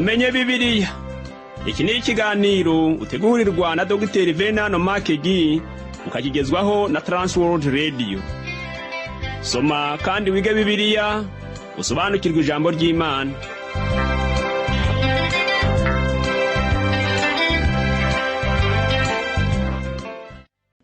tumenye Bibiliya. Iki ni ikiganiro utegurirwa na Dr. Venano Makegi ukakigezwaho na Transworld Radio. Soma kandi wige Bibiliya, usobanukirwe ijambo ry'Imana.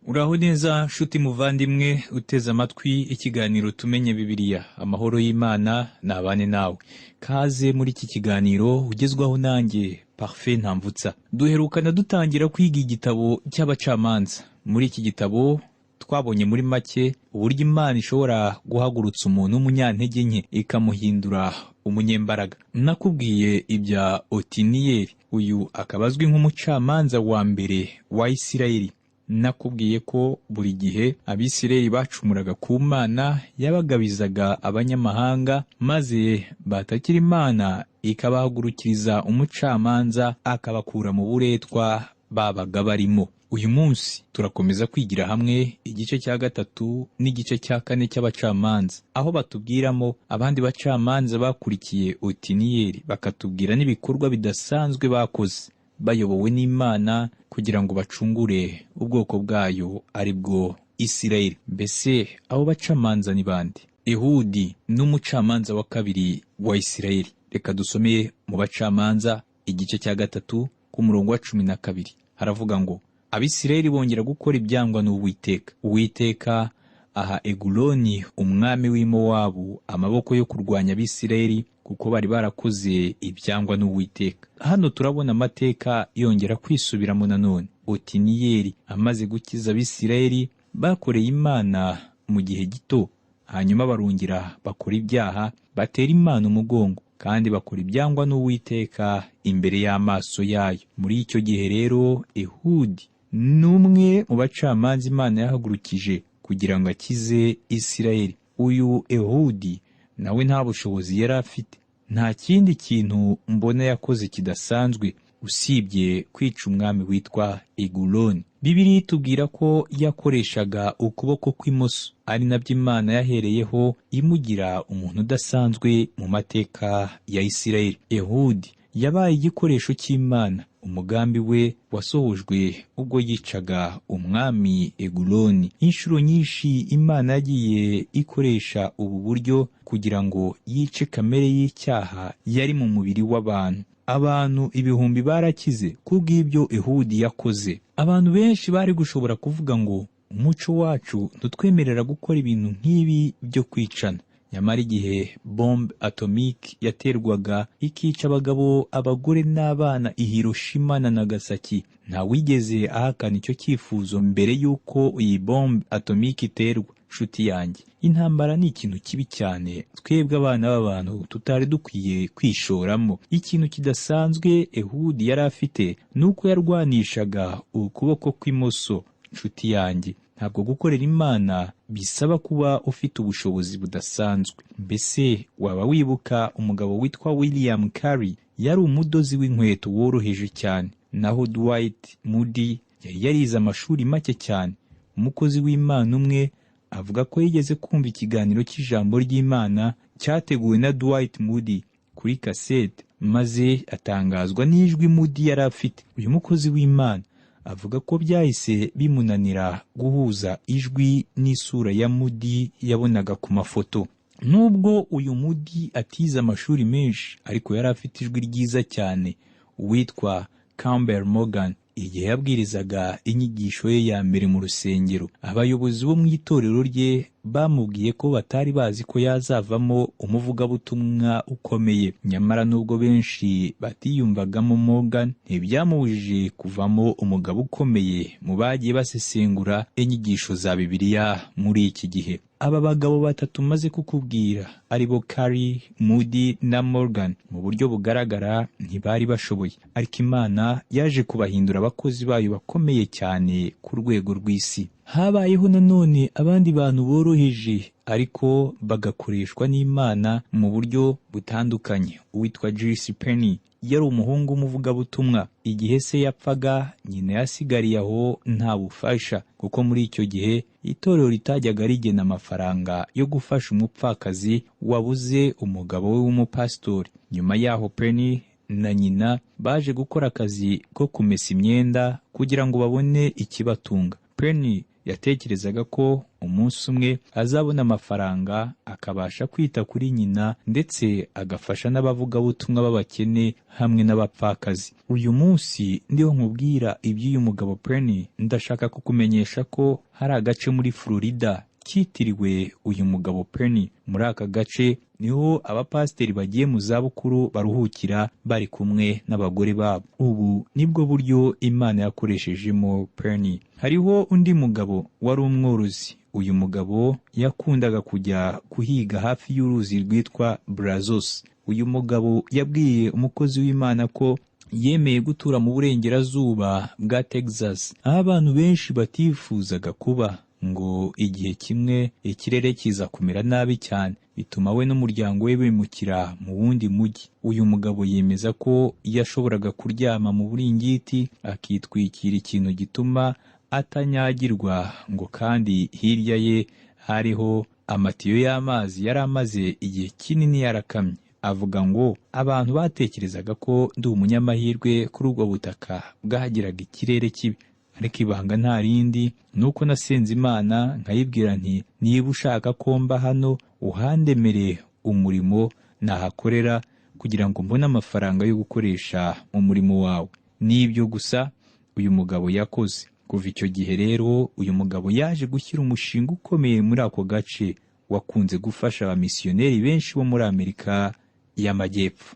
Uraho neza nshuti muvandimwe uteze amatwi ikiganiro tumenye Bibiliya. Amahoro y'Imana nabane nawe. Kaze muri iki kiganiro ugezwaho nanjye Parfait Ntamvutsa. Duherukana dutangira kwiga igitabo cy'abacamanza. Muri iki gitabo twabonye muri make uburyo Imana ishobora guhagurutsa umuntu w'umunyantege nke ikamuhindura umunyembaraga. Nakubwiye ibya Otiniyeli, uyu akabazwi nk'umucamanza wa mbere wa Isirayeli. Nakubwiye ko buri gihe Abisirayeli bacumuraga ku Mana yabagabizaga abanyamahanga, maze batakira Imana ikabahagurukiriza umucamanza akabakura mu buretwa babaga barimo. Uyu munsi turakomeza kwigira hamwe igice cya 3 n'igice cya 4 cy'abacamanza, aho batubwiramo abandi bacamanza bakurikiye Otiniyeli, bakatubwira n'ibikorwa bidasanzwe bakoze bayobowe n'Imana kugira ngo bacungure ubwoko bwayo ari bwo Isirayeli. Mbese abo bacamanza ni bande? Ehudi n'umucamanza wa kabiri wa Isirayeli. Reka dusome mu bacamanza igice cya 3 ku murongo wa 12. Haravuga ngo Abisirayeli bongera gukora ibyangwa n'Uwiteka. Uwiteka aha Eguloni umwami w'i Mowabu amaboko yo kurwanya Abisirayeli kuko bari barakoze ibyangwa n'Uwiteka. Hano turabona amateka yongera kwisubiramo nanone. Otiniyeli amaze gukiza Abisirayeli bakoreye Imana mu gihe gito, hanyuma barongera bakora ibyaha, batera Imana umugongo kandi bakora ibyangwa n'Uwiteka imbere y'amaso yayo. Muri icyo gihe rero Ehudi n'umwe mu bacamanza Imana yahagurukije kugira ngo akize Isirayeli. Uyu Ehudi nawe nta bushobozi yari afite. Nta kindi kintu mbona yakoze kidasanzwe usibye kwica umwami witwa Eguloni. Bibiliya itubwira ko yakoreshaga ukuboko kw'imoso, ari nabyo Imana yahereyeho imugira umuntu udasanzwe mu mateka ya Isirayeli. Ehudi yabaye igikoresho cy'Imana. Umugambi we wasohojwe ubwo yicaga umwami Eguloni. Inshuro nyinshi Imana yagiye ikoresha ubu buryo kugira ngo yice kamere y'icyaha yari mu mubiri w'abantu. Abantu ibihumbi barakize kubw'ibyo Ehudi yakoze. Abantu benshi bari gushobora kuvuga ngo umuco wacu ntutwemerera gukora ibintu nk'ibi byo kwicana. Nyamara igihe bombe atomike yaterwaga ikica abagabo, abagore n'abana i Hiroshima na Nagasaki, nta wigeze ahakana icyo cyifuzo mbere y'uko iyi bombe atomike iterwa. Nshuti yanjye, intambara ni ikintu kibi cyane twebwe abana b'abantu tutari dukwiye kwishoramo. Ikintu kidasanzwe Ehudi yari afite nuko yarwanishaga ukuboko kw'imoso. Nshuti yanjye, ntabwo gukorera Imana bisaba kuba ufite ubushobozi budasanzwe. Mbese waba wibuka umugabo witwa William Carey? Yari umudozi w'inkweto woroheje cyane. Naho Dwight Moody yari yarize amashuri make cyane. Umukozi w'Imana umwe avuga ko yigeze kumva ikiganiro cy'ijambo ry'Imana cyateguwe na Dwight Moody kuri kasete, maze atangazwa n'ijwi Moody yari afite. Uyu mukozi w'Imana avuga ko byahise bimunanira guhuza ijwi n'isura ya Moody yabonaga ku mafoto. Nubwo uyu Moody atize amashuri menshi, ariko yari afite ijwi ryiza cyane. Uwitwa Campbell Morgan igihe yabwirizaga inyigisho ye ya mbere mu rusengero, abayobozi bo mu itorero rye bamubwiye ko batari bazi ko yazavamo umuvugabutumwa ukomeye. Nyamara nubwo benshi batiyumvagamo Morgan, ntibyamubujije kuvamo umugabo ukomeye mu bagiye basesengura inyigisho za Bibiliya muri iki gihe. Aba bagabo batatu maze kukubwira, aribo Carey, Moody na Morgan, mu buryo bugaragara ntibari bashoboye, ariko Imana yaje kubahindura abakozi bayo bakomeye cyane ku rwego rw'isi. Habayeho nanone abandi bantu boroheje ariko bagakoreshwa n'Imana mu buryo butandukanye. Uwitwa J.C. Penney yari umuhungu w'umuvugabutumwa. Igihe se yapfaga, nyina yasigariye aho nta bufasha, kuko muri icyo gihe itorero ritajyaga rigena amafaranga yo gufasha umupfakazi wabuze umugabo we w'umupasitori. Nyuma yaho Penney na nyina baje gukora akazi ko kumesa imyenda kugira ngo babone ikibatunga. Penny yatekerezaga ko umunsi umwe azabona amafaranga akabasha kwita kuri nyina ndetse agafasha n'abavugabutumwa b'abakene hamwe n'abapfakazi. Uyu munsi ndiho nkubwira iby'uyu mugabo Penny, ndashaka kukumenyesha ko hari agace muri Florida kitiriwe uyu mugabo Penny. Muri aka gace niho abapasiteri bagiye mu zabukuru baruhukira bari kumwe n'abagore babo. Ubu nibwo buryo Imana yakoreshejemo Penny. Hariho undi mugabo wari umworozi. Uyu mugabo yakundaga kujya kuhiga hafi y'uruzi rwitwa Brazos. Uyu mugabo yabwiye umukozi w'Imana ko yemeye gutura mu burengerazuba bwa Texas, aho abantu benshi batifuzaga kuba, ngo igihe kimwe ikirere kiza kumera nabi cyane bituma we n'umuryango we bimukira mu wundi mujyi. Uyu mugabo yemeza ko yashoboraga kuryama mu buringiti akitwikira ikintu gituma atanyagirwa, ngo kandi hirya ye hariho amatiyo y'amazi yari amaze igihe kinini yarakamye. Avuga ngo abantu batekerezaga ko ndi umunyamahirwe kuri ubwo butaka bwagiraga ikirere kibi, ariko ibanga nta rindi nuko nasenze Imana nkayibwira nti niba ushaka ko mba hano uhandemere umurimo nahakorera kugira ngo mbone amafaranga yo gukoresha mu murimo wawe. N'ibyo gusa uyu mugabo yakoze. Kuva icyo gihe rero uyu mugabo yaje gushyira umushinga ukomeye muri ako gace wakunze gufasha abamisiyoneri benshi bo muri Amerika y'Amajyepfo.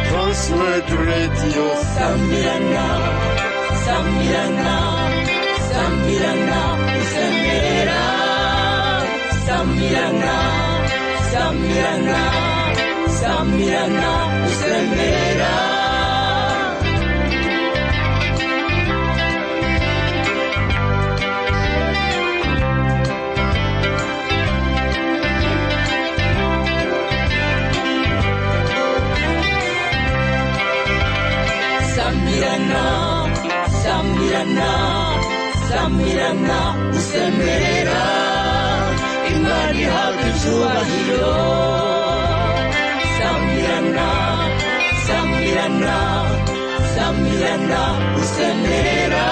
Transworld Radio, Sambirana, Sambirana, Sambirana, Sambirana, Sambirana, Sambirana, Sambirana, Sambirana. Sambirana, Sambirana, usemerera Imana ihabwa icyubahiro. Sambirana, Sambirana, Sambirana, usemerera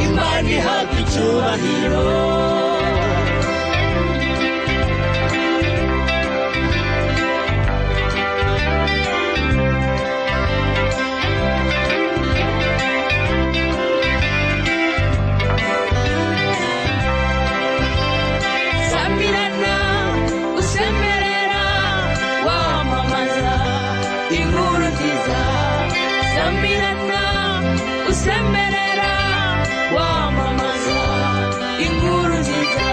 Imana ihabwa icyubahiro. Usemerera wamamaza inkuru nziza,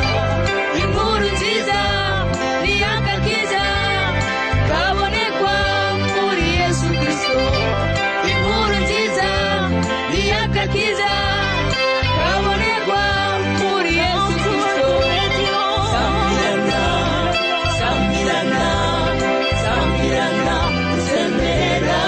inkuru nziza ni agakiza kabonekwa muri Yesu Kristo. Inkuru nziza ni agakiza kabonekwa muri Yesu Kristo. Sambirana, Sambirana, Sambirana, usemerera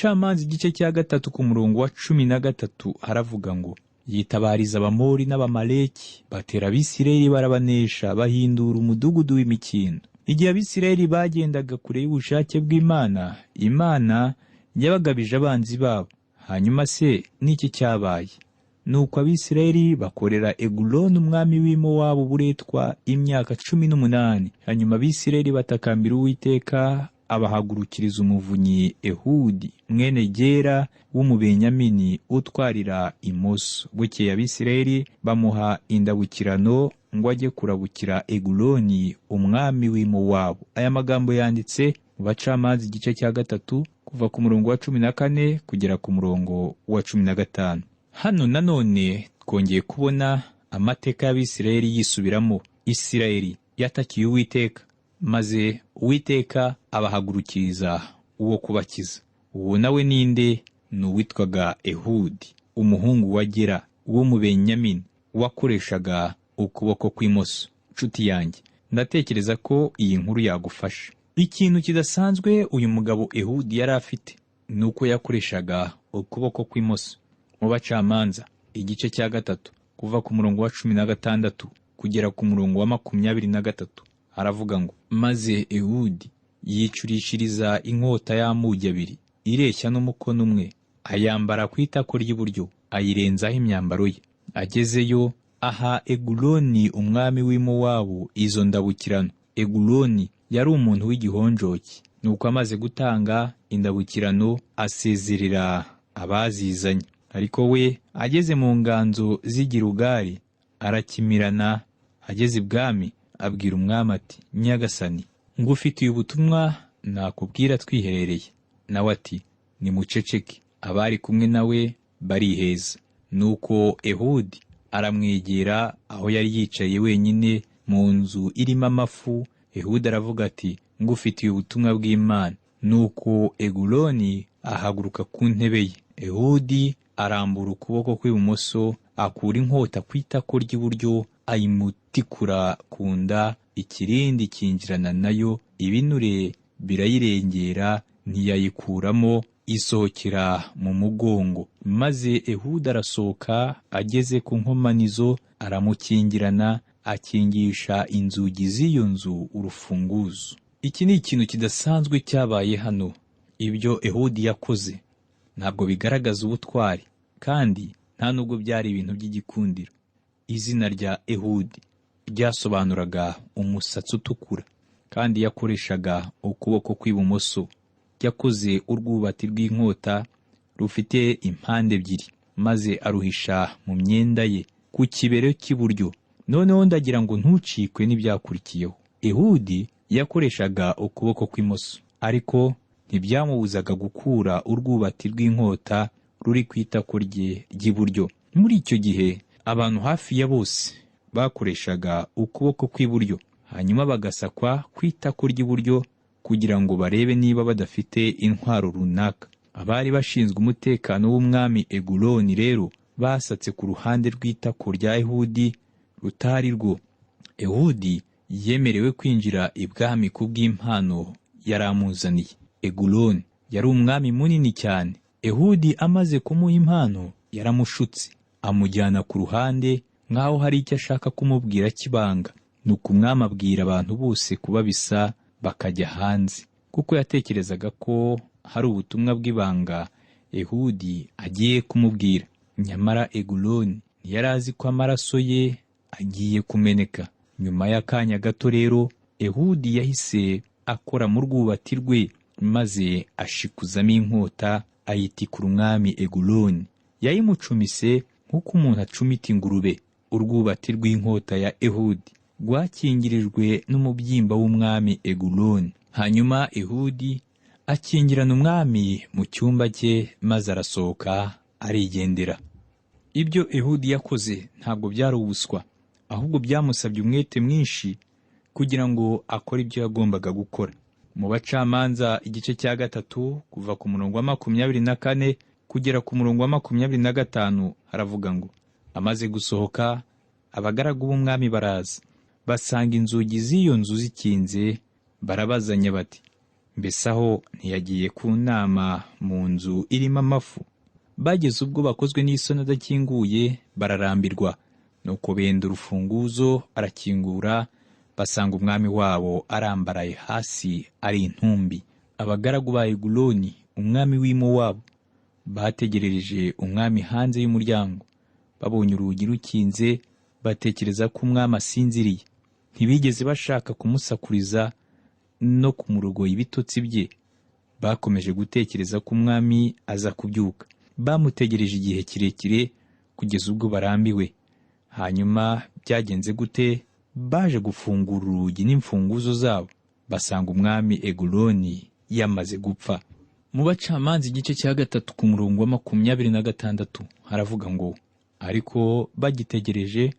bacamanza igice cya 3 ku murongo wa 13 haravuga ngo yitabariza abamori n'abamaleki batera abisirayeli barabanesha bahindura umudugudu w'imikindo. Igihe abisirayeli bagendaga kure y'ubushake bw'Imana, Imana yabagabije abanzi babo. Hanyuma se n'iki cyabaye? Nuko abisirayeli bakorera Eguloni umwami w'Imowabu buretwa imyaka 18. Hanyuma abisirayeli batakambira Uwiteka, abahagurukiriza umuvunyi Ehudi mwene Gera w'umubenyamini utwarira imoso. Bukeye abisirayeli bamuha indabukirano ngo ajye kurabukira Eguloni umwami w'Imowabu. Aya magambo yanditse mu bacamanza igice cya 3 kuva ku murongo wa 14 kugera ku murongo wa 15. Hano nanone twongeye kubona amateka y'abisirayeli yisubiramo. Isirayeli yatakiye Uwiteka, maze Uwiteka abahagurukiriza uwo kubakiza. Uwo nawe ninde? Ni uwitwaga Ehudi, umuhungu wa Gera w'umubenyamini wakoreshaga ukuboko kw'imoso. Nshuti yanjye, ndatekereza ko iyi nkuru yagufasha. Ikintu kidasanzwe uyu mugabo Ehudi yari afite ni uko yakoreshaga ukuboko kw'imoso. Mu bacamanza igice cya 3 kuva ku murongo wa 16 kugera ku murongo wa 23 haravuga ngo maze Ehudi yicurishiriza inkota y'amugi abiri ireshya n'umukono umwe, ayambara ku itako ry'iburyo, ayirenzaho imyambaro ye. Agezeyo aha Eguloni umwami w'Imowabu izo ndabukirano. Eguloni yari umuntu w'igihonjoki. Nuko amaze gutanga indabukirano asezerera abazizanye. Ariko we ageze mu nganzo z'Igirugari arakimirana. Ageze ibwami abwira umwami ati, nyagasani, ngufitiye ubutumwa nakubwira twiherereye. Nawe ati, nimuceceke. Abari kumwe nawe bariheza. Nuko Ehudi aramwegera aho yari yicaye wenyine mu nzu irimo amafu. Ehudi aravuga ati, ngufitiye ubutumwa bw'Imana. Nuko Eguloni ahaguruka ku ntebe ye. Ehudi arambura ukuboko kw'ibumoso, akura inkota ku itako ry'iburyo, ayimutikura ku nda, ikirindi kinjirana nayo, ibinure birayirengera, ntiyayikuramo, isohokera mu mugongo. Maze Ehudi arasohoka, ageze ku nkomanizo aramukingirana, akingisha inzugi z'iyo nzu urufunguzo. Iki ni ikintu kidasanzwe cyabaye hano. Ibyo Ehudi yakoze ntabwo bigaragaza ubutwari, kandi nta nubwo byari ibintu by'igikundiro. Izina rya Ehudi ryasobanuraga umusatsi utukura, kandi yakoreshaga ukuboko kw'ibumoso. Yakoze urwubati rw'inkota rufite impande ebyiri, maze aruhisha mu myenda ye ku kibero cy'iburyo. Noneho ndagira ngo ntucikwe n'ibyakurikiyeho. Ehudi yakoreshaga ukuboko kw'imoso, ariko ntibyamubuzaga gukura urwubati rw'inkota ruri ku itako rye ry'iburyo. Muri icyo gihe abantu hafi ya bose bakoreshaga ukuboko kw'iburyo, hanyuma bagasakwa ku itako ry'iburyo kugira ngo barebe niba badafite intwaro runaka. Abari bashinzwe umutekano w'umwami Eguloni rero basatse ku ruhande rw'itako rya Ehudi rutari rwo. Ehudi yemerewe kwinjira ibwami ku bw'impano yari amuzaniye. Eguloni yari umwami munini cyane. Ehudi amaze kumuha impano yaramushutse, amujyana ku ruhande nk'aho hari icyo ashaka kumubwira kibanga. Nuko umwami abwira abantu bose kubabisa bakajya hanze, kuko yatekerezaga ko hari ubutumwa bw'ibanga Ehudi agiye kumubwira. Nyamara Eguloni ntiyari azi ko amaraso ye agiye kumeneka. Nyuma y'akanya gato rero Ehudi yahise akora mu rwubati rwe, maze ashikuzamo inkota ayitikura umwami Eguloni. Yayimucumise nk'uko umuntu acumita ingurube. Urwubati rw'inkota ya Ehudi rwakingirijwe n'umubyimba w'umwami Eguloni. Hanyuma Ehudi akingirana umwami mu cyumba cye, maze arasohoka arigendera. Ibyo Ehudi yakoze ntabwo byari ubuswa, ahubwo byamusabye umwete mwinshi kugira ngo akore ibyo yagombaga gukora. Mu bacamanza igice cya 3 kuva ku murongo wa 24 kugera ku murongo wa 25 haravuga ngo amaze gusohoka, abagaragu b'umwami baraza, basanga inzugi z'iyo nzu zikinze. Barabazanya bati, mbese aho ntiyagiye ku nama mu nzu irimo amafu? Bageze ubwo bakozwe n'isoni adakinguye bararambirwa, nuko benda urufunguzo arakingura, basanga umwami wabo arambaraye hasi ari intumbi. Abagaragu ba Eguloni umwami w'i Mowabu bategerereje umwami hanze y'umuryango. Babonye urugi rukinze batekereza ko umwami asinziriye. Ntibigeze bashaka kumusakuriza no kumurogoya ibitotsi bye. Bakomeje gutekereza ko umwami aza kubyuka. Bamutegereje igihe kirekire kugeza ubwo barambiwe. Hanyuma byagenze gute? Baje gufungura urugi n'imfunguzo zabo, basanga umwami Eguloni yamaze gupfa. Mu Bacamanza igice cya 3 ku murongo wa 26 haravuga ngo, ariko bagitegereje,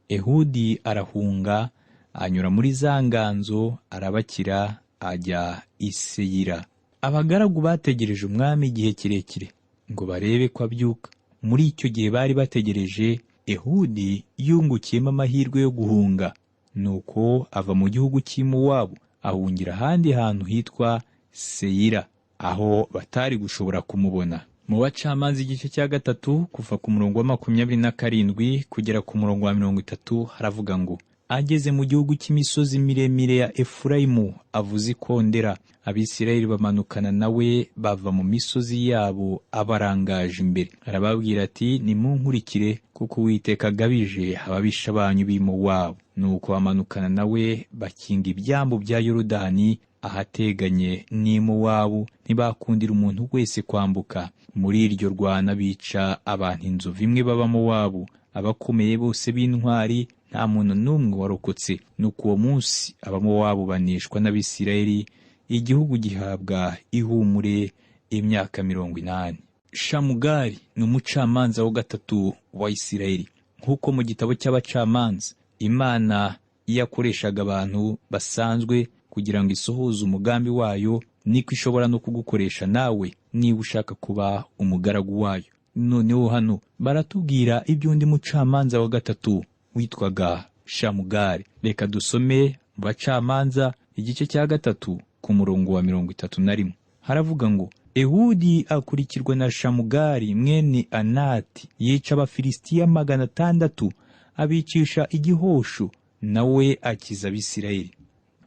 Ehudi arahunga anyura muri za nganzo arabakira ajya i Seyira. Abagaragu bategereje umwami igihe kirekire ngo barebe ko abyuka. Muri icyo gihe bari bategereje, Ehudi yungukiyemo amahirwe yo guhunga, nuko ava mu gihugu cy'i Mowabu ahungira ahandi hantu hitwa Seyira, aho batari gushobora kumubona. Mu Bacamanza igice cya 3 kuva ku murongo wa 27 kugera ku murongo wa 30 haravuga ngo, ageze mu gihugu cy'imisozi miremire ya Efurayimu avuza ikondera. Abisirayeli bamanukana nawe bava mu misozi yabo abarangaje imbere. Arababwira ati, nimunkurikire kuko Uwiteka agabije ababisha banyu b'i Mowabu. Nuko bamanukana nawe bakinga ibyambu bya Yorodani ahateganye n'i Mowabu. Ntibakundira umuntu wese kwambuka. Muri iryo rwana bica abantu inzovu imwe b'Abamowabu. Abakomeye bose b'intwari, nta muntu n'umwe warokotse. Nuko uwo munsi Abamowabu banishwa n'Abisirayeli, igihugu gihabwa ihumure imyaka 80. Shamugari ni umucamanza wa 3 wa Isirayeli. Nk'uko mu gitabo cy'Abacamanza Imana yakoreshaga abantu basanzwe kugira ngo isohoze umugambi wayo, niko ishobora no kugukoresha nawe niba ushaka kuba umugaragu wayo. Noneho hano baratubwira iby'undi mucamanza wa 3 witwaga Shamugari. Reka dusome Bacamanza igice cya 3 ku murongo wa 31. Haravuga ngo, Ehudi akurikirwa na Shamugari mwene Anati, yica Abafilisitiya 600, abicisha igihosho, nawe akiza Abisirayeli.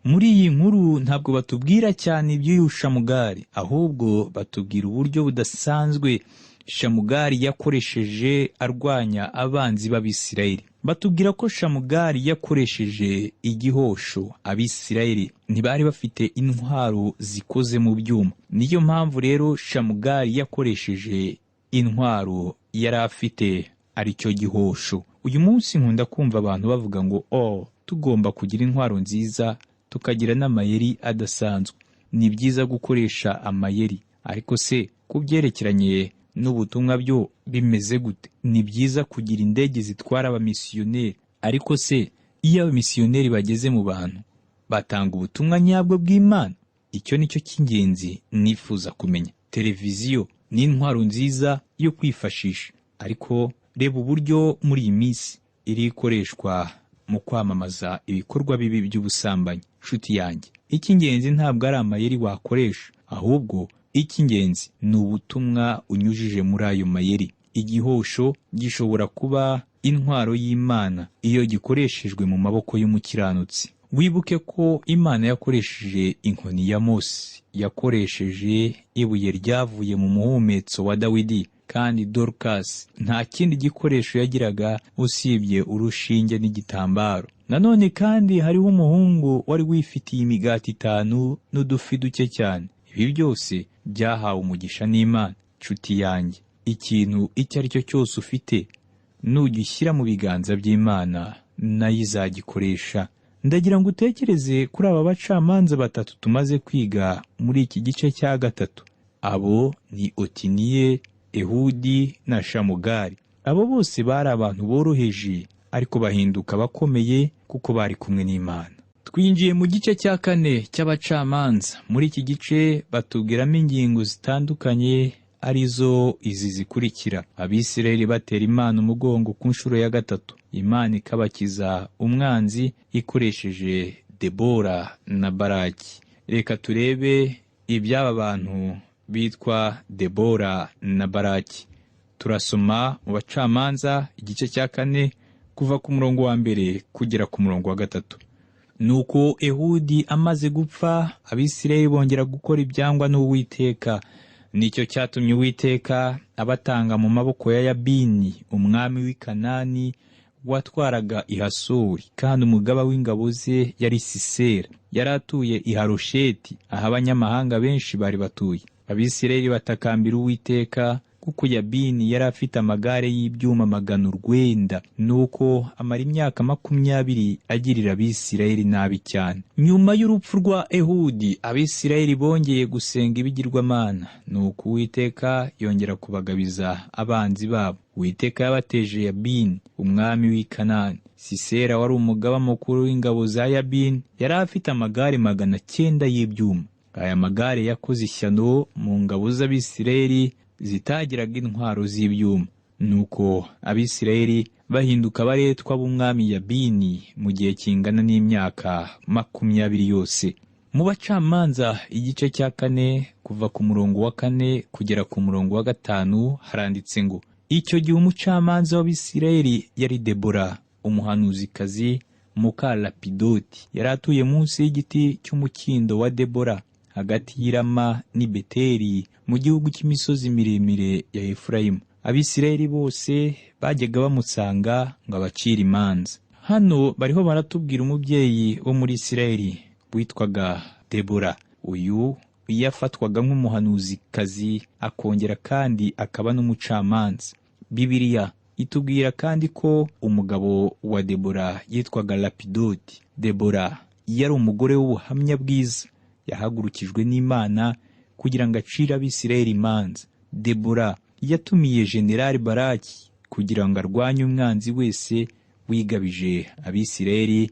Muri iyi nkuru ntabwo batubwira cyane iby'uyu Shamugari, ahubwo batubwira uburyo budasanzwe Shamugari yakoresheje arwanya abanzi b'Abisirayeli. Batubwira ko Shamugari yakoresheje igihosho. Abisirayeli ntibari bafite intwaro zikoze mu byuma. Niyo mpamvu rero Shamugari yakoresheje intwaro yari afite, ari cyo gihosho. Uyu munsi nkunda kumva abantu bavuga ngo, tugomba kugira intwaro nziza, tukagira n'amayeri adasanzwe. Ni byiza gukoresha amayeri, ariko se kubyerekeranye n'ubutumwa byo bimeze gute? Ni byiza kugira indege zitwara abamisiyoneri, ariko se iyo abamisiyoneri bageze mu bantu batanga ubutumwa nyabwo bw'Imana? Icyo nicyo cy'ingenzi nifuza kumenya. Televiziyo ni intwaro nziza yo kwifashisha, ariko reba uburyo muri iyi minsi iri ikoreshwa mu kwamamaza ibikorwa bibi by'ubusambanyi. Nshuti yanjye, icy'ingenzi ntabwo ari amayeri wakoresha, ahubwo icy'ingenzi ni ubutumwa unyujije muri ayo mayeri. Igihosho gishobora kuba intwaro y'Imana iyo gikoreshejwe mu maboko y'umukiranutsi. Wibuke ko Imana yakoresheje inkoni ya Mose, yakoresheje ibuye ryavuye mu muhumetso wa Dawidi, kandi Dorcas nta kindi gikoresho yagiraga usibye urushinge n'igitambaro. Nanone kandi hariho umuhungu wari wifitiye imigati 5 n'udufi duke cyane. Ibi byose byahawe umugisha n'Imana. Nshuti yanjye, ikintu icyo ari cyo cyose ufite nugishyira mu biganza by'Imana, nayo izagikoresha. Ndagira ngo utekereze kuri aba bacamanza 3 tumaze kwiga muri iki gice cya 3. Abo ni Otiniye, Ehudi na Shamugari. Abo bose bari abantu boroheje, ariko bahinduka bakomeye kuko bari kumwe n'Imana. Twinjiye mu gice cya 4 cy'Abacamanza. Muri iki gice batubwiramo ingingo zitandukanye, arizo izi zikurikira: Abisirayeli batera Imana umugongo ku nshuro ya 3, Imana ikabakiza umwanzi ikoresheje Debora na Baraki. Reka turebe iby'aba bantu bitwa Debora na Baraki. Turasoma mu Bacamanza igice cya 4 kuva ku murongo wa 1 kugera ku murongo wa 3. Nuko Ehudi amaze gupfa, Abisirayeli bongera gukora ibyangwa n'Uwiteka. Nicyo cyatumye Uwiteka abatanga mu maboko ya Yabini, umwami w'i Kanani watwaraga i Hasori, kandi umugaba w'ingabo ze yari Sisera. Yari atuye i Harosheti, aho abanyamahanga benshi bari batuye. Abisirayeli batakambira Uwiteka, kuko Yabini yari afite amagare y'ibyuma 900. Nuko amara imyaka 20 agirira Abisirayeli nabi cyane. Nyuma y'urupfu rwa Ehudi, Abisirayeli bongeye gusenga ibigirwamana. Nuko Uwiteka yongera kubagabiza abanzi babo. Uwiteka yabateje Yabini, umwami w'i Kanani. Sisera wari umugaba mukuru w'ingabo za Yabini, yari afite amagare 900 y'ibyuma. Aya magare yakoze ishyano mu ngabo z'Abisirayeli zitagiraga intwaro z'ibyuma. Nuko Abisirayeli bahinduka abaretwa b'umwami Yabini mu gihe kingana n'imyaka 20 yose. Mu Bacamanza igice cya 4 kuva ku murongo wa 4 kugera ku murongo wa 5 haranditse ngo, icyo gihe umucamanza w'Abisirayeli yari Debora, umuhanuzikazi muka Lapidoti. Yari atuye munsi y'igiti cy'umukindo wa Debora, hagati y'Irama n'i Beteli, mu gihugu cy'imisozi miremire ya Efurayimu. Abisirayeli bose bajyaga bamusanga ngo abacire imanza. Hano bariho baratubwira umubyeyi wo muri Isirayeli witwaga Debora. Uyu yafatwaga nk'umuhanuzikazi, akongera kandi akaba n'umucamanza. Bibiliya itubwira kandi ko umugabo wa Debora yitwaga Lapidoti. Debora yari umugore w'ubuhamya bwiza, yahagurukijwe n'Imana kugira ngo acire Abisirayeli imanza. Debora yatumiye Generali Baraki kugira ngo arwanye umwanzi wese wigabije Abisirayeli,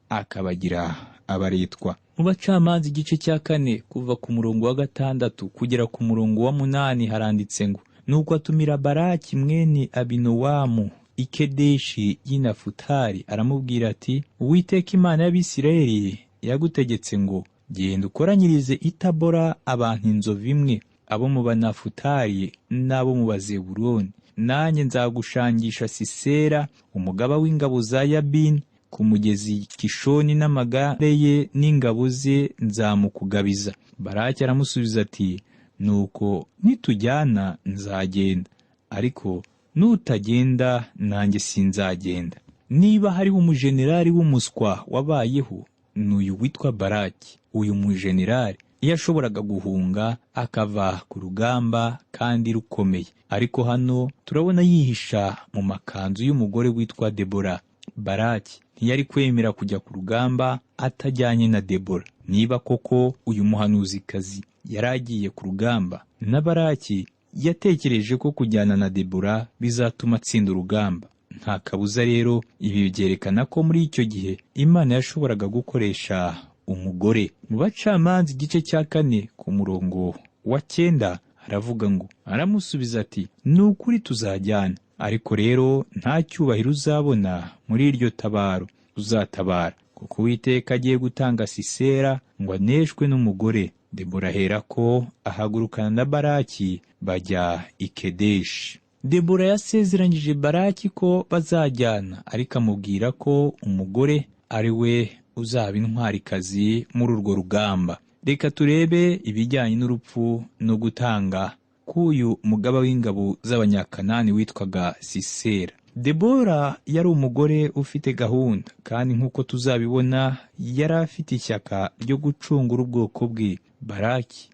akabagira abaretwa. Mu Bacamanza igice cya 4 kuva ku murongo wa 6 kugera ku murongo wa 8 haranditse ngo, nuko atumira Baraki mwene Abinowamu i Kedeshi y'i Nafutali, aramubwira ati, Uwiteka Imana y'Abisirayeli yagutegetse ngo, genda ukoranyirize i Tabora abantu inzovu imwe, abo mu Banafutali n'abo mu Bazebuloni. Nanjye nzagushangisha Sisera, umugaba w'ingabo za Yabini, ku mugezi Kishoni, n'amagare ye n'ingabo ze nzamukugabiza. Baraki aramusubiza ati, nuko nitujyana nzagenda, ariko nutagenda nanjye sinzagenda. Niba hariho umujenerali w'umuswa wabayeho, n'uyu witwa Baraki. Uyu mujenerali yashoboraga guhunga akava ku rugamba kandi rukomeye, ariko hano turabona yihisha mu makanzu y'umugore witwa Debora. Baraki ntiyari kwemera kujya ku rugamba atajyanye na Debora. Niba koko uyu muhanuzikazi yari agiye ku rugamba, na Baraki yatekereje ko kujyana na Debora bizatuma atsinda urugamba. Nta kabuza rero, ibi byerekana ko muri icyo gihe Imana yashoboraga gukoresha umugore. Mu Bacamanza igice cya 4 ku murongo wa 9 haravuga ngo, aramusubiza ati, nukuri tuzajyana, ariko rero nta cyubahiro uzabona muri iryo tabaro uzatabara, kuko Uwiteka agiye gutanga Sisera ngo aneshwe n'umugore. Debora aherako ahagurukana na Baraki bajya i Kedeshi. Debora yasezeranyije Baraki ko bazajyana, ariko amubwira ko umugore ari we uzaba intwarikazi muri urwo rugamba. Reka turebe ibijyanye n'urupfu no gutanga k'uyu mugaba w'ingabo z'Abanyakanani witwaga Sisera. Debora yari umugore ufite gahunda, kandi nk'uko tuzabibona yari afite ishyaka ryo gucungura ubwoko bwe. Baraki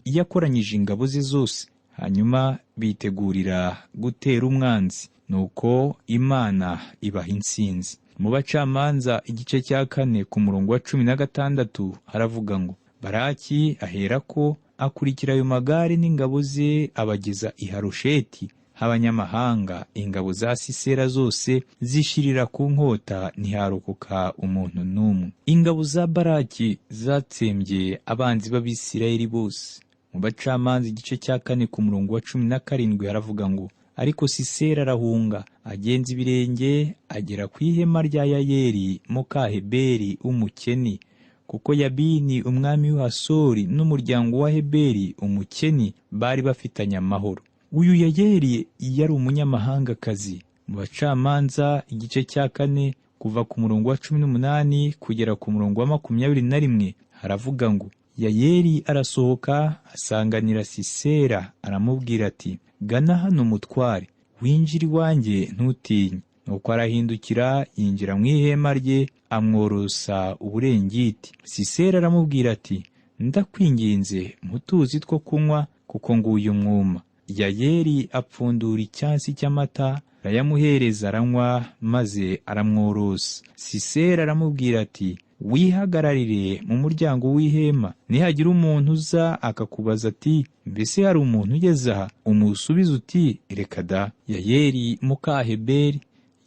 yakoranyije ingabo ze zose, hanyuma bitegurira gutera umwanzi, nuko Imana ibaha intsinzi. Mu Bacamanza igice cya 4 ku murongo wa 16 haravuga ngo, Baraki aherako akurikira ayo magare n'ingabo ze abageza i Harosheti h'abanyamahanga. Ingabo za Sisera zose zishirira ku nkota, ntiharokoka umuntu n'umwe. Ingabo za Baraki zatsembye abanzi b'Abisirayeli bose. Mu Bacamanza igice cya 4 ku murongo wa 17 haravuga ngo, ariko Sisera arahunga, agenza ibirenge agera ku ihema rya Yayeli muka Heberi w'umukeni, kuko Yabini umwami w'Ahasori n'umuryango wa Heberi umukeni bari bafitanye amahoro. Uyu Yayeli yari umunyamahangakazi. Mu Bacamanza igice cya 4 kuva ku murongo wa 18 kugera ku murongo wa 21 haravuga ngo, Yayeli arasohoka asanganira Sisera, aramubwira ati, gana hano mutware, winjira iwanjye ntutinye. Nuko arahindukira yinjira mu ihema rye, amworosa uburengiti. Sisera aramubwira ati, ndakwinginze mutuzi two kunywa kuko nguyu mwuma. Yayeli apfundura icyansi cy'amata, arayamuhereza aranywa, maze aramworosa. Sisera aramubwira ati, wihagararire mu muryango w'ihema, nihagira umuntu uza akakubaza ati, mbese hari umuntu ugeze aha, umusubize uti, reka da. Yayeli muka Heberi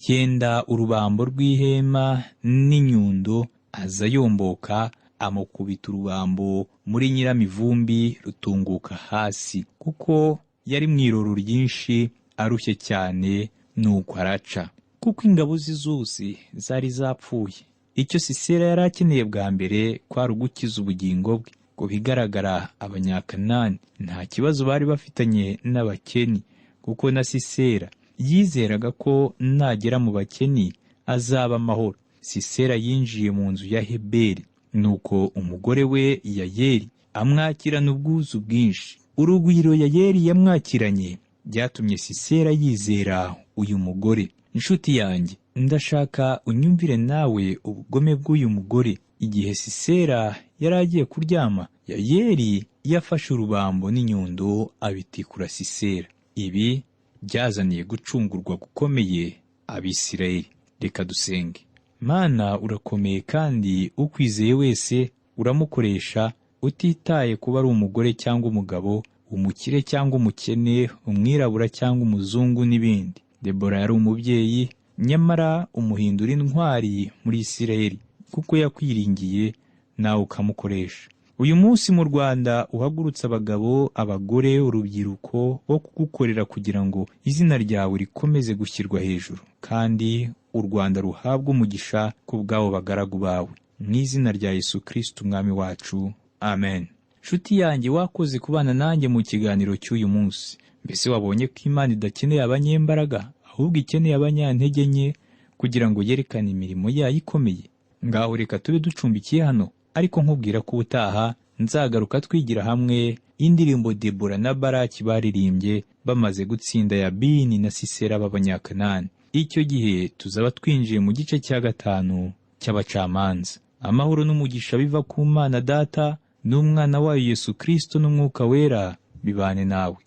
yenda urubambo rw'ihema n'inyundo, aza yomboka, amukubita urubambo muri nyiramivumbi rutunguka hasi, kuko yari mu iroro ryinshi arushye cyane, nuko araca, kuko ingabo ze zose zari zapfuye. Icyo Sisera yari akeneye bwa mbere kwari ugukiza ubugingo bwe. Ngo bigaragara Abanyakanani nta kibazo bari bafitanye n'abakeni, kuko na Sisera yizeraga ko nagera mu bakeni azaba amahoro. Sisera yinjiye mu nzu ya Heberi, nuko umugore we Yayeli amwakirana ubwuzu bwinshi. Urugwiro Yayeli yamwakiranye byatumye Sisera yizera uyu mugore. Inshuti yanjye, ndashaka unyumvire nawe ubugome bw'uyu mugore. Igihe Sisera yari agiye kuryama, Yayeli yafashe urubambo n'inyundo abitikura Sisera. Ibi byazaniye gucungurwa gukomeye Abisirayeli. Reka dusenge. Mana, urakomeye kandi ukwizeye wese uramukoresha, utitaye kuba ari umugore cyangwa umugabo, umukire cyangwa umukene, umwirabura cyangwa umuzungu n'ibindi. Debora yari umubyeyi, nyamara umuhindura intwari muri Isirayeli, kuko yakwiringiye nawe ukamukoresha. Uyu munsi mu Rwanda uhagurutse abagabo, abagore, urubyiruko bo kugukorera kugira ngo izina ryawe rikomeze gushyirwa hejuru, kandi u Rwanda ruhabwa umugisha ku bw'abo bagaragu bawe. Mu izina rya Yesu Kristo umwami wacu, amen. Nshuti yanjye, wakoze kubana nanjye mu kiganiro cy'uyu munsi. Mbese wabonye ko Imana idakeneye abanyembaraga, ahubwo ikeneye abanyantege nke kugira ngo yerekane imirimo yayo ikomeye? Ngaho reka tube ducumbikiye hano, ariko nkubwira ko ubutaha nzagaruka twigira hamwe indirimbo Debora na Baraki baririmbye bamaze gutsinda Yabini na Sisera b'Abanyakanani. Icyo gihe tuzaba twinjiye mu gice cya 5 cy'Abacamanza. Amahoro n'umugisha biva ku Mana Data n'Umwana wayo Yesu Kristo n'Umwuka Wera bibane nawe.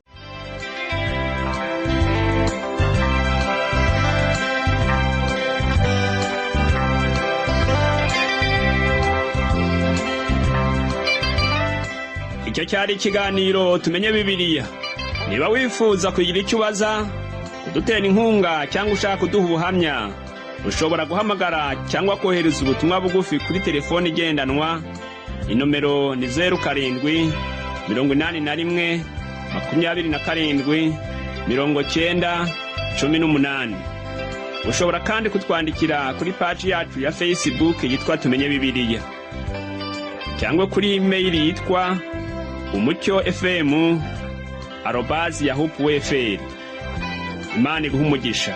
Icyo cyari ikiganiro tumenye Bibiliya. Niba wifuza kugira icyo ubaza, kudutera inkunga cyangwa ushaka kuduha ubuhamya, ushobora guhamagara cyangwa kohereza ubutumwa bugufi kuri telefoni igendanwa. Inomero ni 07 81 27 90 18. Ushobora kandi kutwandikira kuri page yacu ya Facebook yitwa Tumenye Bibiliya, cyangwa kuri email yitwa umucyo@yahoo.fr. Imana iguhe umugisha.